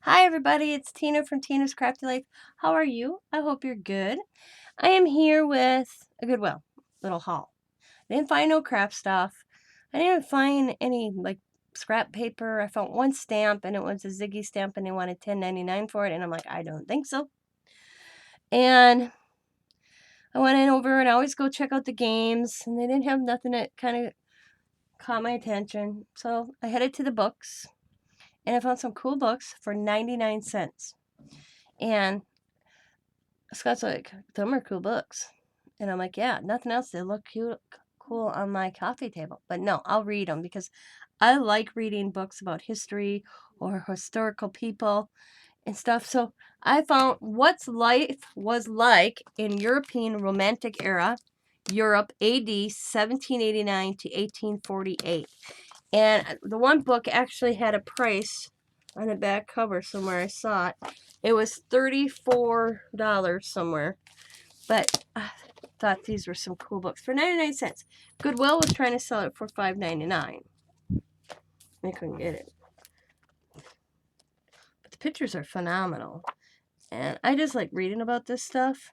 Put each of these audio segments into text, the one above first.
Hi everybody, it's Tina from Tina's Crafty Life. How are you? I hope you're good. I am here with a Goodwill little haul. I didn't find no craft stuff. I didn't find any like scrap paper. I found one stamp and it was a Ziggy stamp and they wanted $10.99 for it and I'm like, I don't think so. And I went in over and I always go check out the games and they didn't have nothing that kind of caught my attention. So I headed to the books and I found some cool books for 99 cents. And Scott's like, them are cool books. And I'm like, yeah, nothing else. They look cute, cool on my coffee table. But no, I'll read them because I like reading books about history or historical people and stuff. So I found What's Life Was Like in European Romantic Era, Europe, AD 1789 to 1848. And the one book actually had a price on the back cover somewhere. I saw it. It was $34 somewhere. But I thought these were some cool books for 99 cents. Goodwill was trying to sell it for $5.99. I couldn't get it. But the pictures are phenomenal. And I just like reading about this stuff.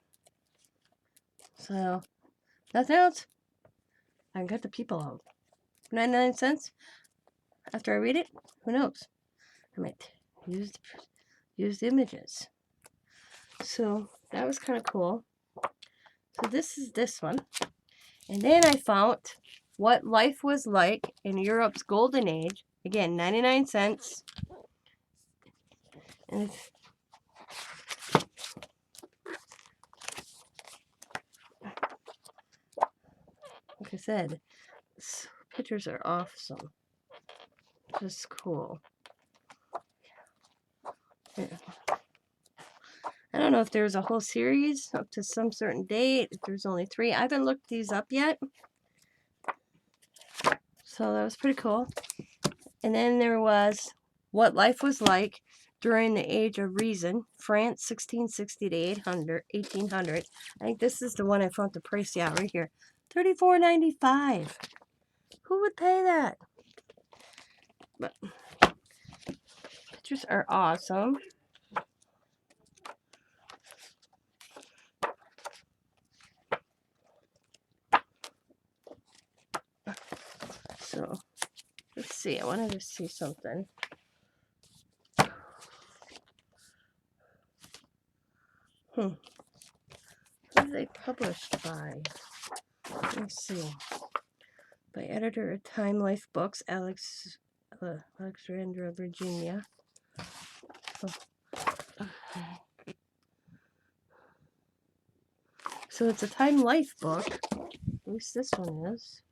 So, nothing else. I can cut the people out. 99 cents. After I read it, who knows? I might use the images. So, that was kind of cool. So, this is this one. And then I found What Life Was Like in Europe's Golden Age. Again, 99 cents. And it's, like I said, pictures are awesome. Just cool. Yeah. I don't know if there's a whole series up to some certain date, if there's only 3. I haven't looked these up yet. So that was pretty cool. And then there was What Life Was Like During the Age of Reason, France, 1660 to 1800. I think this is the one I found the price out right here. $34.95. Who would pay that? But pictures are awesome. So, let's see. I wanted to see something. Who are they published by? Let me see. By editor of Time Life Books, Alexandra, Virginia. So it's a Time Life book. At least this one is.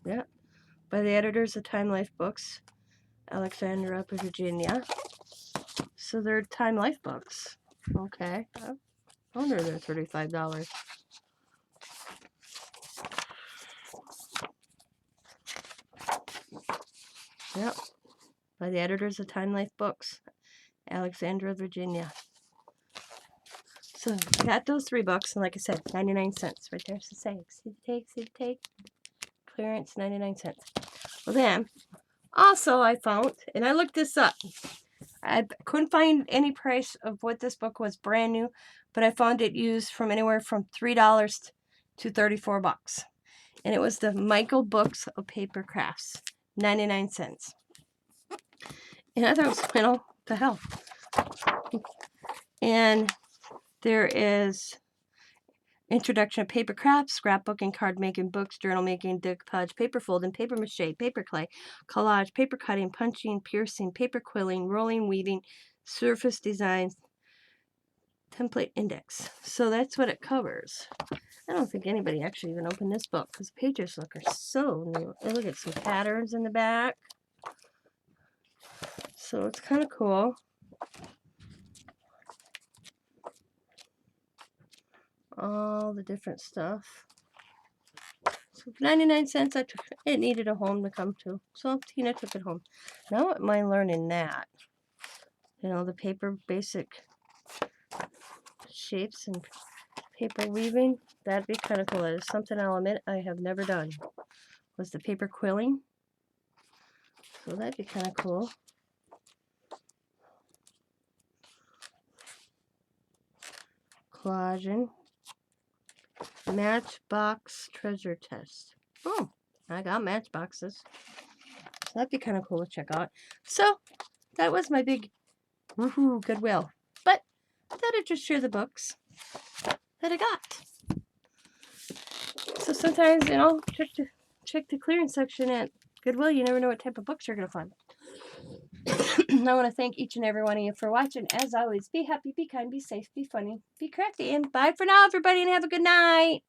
Yeah. By the editors of Time Life Books, Alexandra, Virginia. So they're Time Life books. Okay. I wonder they're $35. Yep. By the editors of Time Life Books, Alexandra, Virginia. So I got those 3 books, and like I said, 99 cents. Right there's the say. See the take. Clearance, 99 cents. Well then, also I found, and I looked this up. I couldn't find any price of what this book was brand new, but I found it used from anywhere from $3 to $34. And it was the Michael Books of Paper Crafts, 99 cents. And I thought it was, what the hell? And there is Introduction of Paper Crafts, Scrapbooking, Card Making, Books, Journal Making, Decoupage, Paper Folding, Paper Mache, Paper Clay, Collage, Paper Cutting, Punching, Piercing, Paper Quilling, Rolling, Weaving, Surface Designs, Template Index. So that's what it covers. I don't think anybody actually even opened this book because the pages are so new. Look at some patterns in the back. So it's kind of cool. All the different stuff. So for 99 cents, it needed a home to come to. So Tina took it home. Now I wouldn't mind learning that. You know, the paper basic shapes and paper weaving. That'd be kind of cool. That is something I'll admit I have never done. Was the paper quilling. So that'd be kind of cool. Collagen. Matchbox treasure test. Oh, I got matchboxes. So that'd be kind of cool to check out. So that was my big woohoo Goodwill. But I thought I'd just share the books that I got. So sometimes, check the clearance section at Goodwill. You never know what type of books you're going to find. I want to thank each and every one of you for watching. As always, be happy, be kind, be safe, be funny, be crafty, and bye for now, everybody, and have a good night.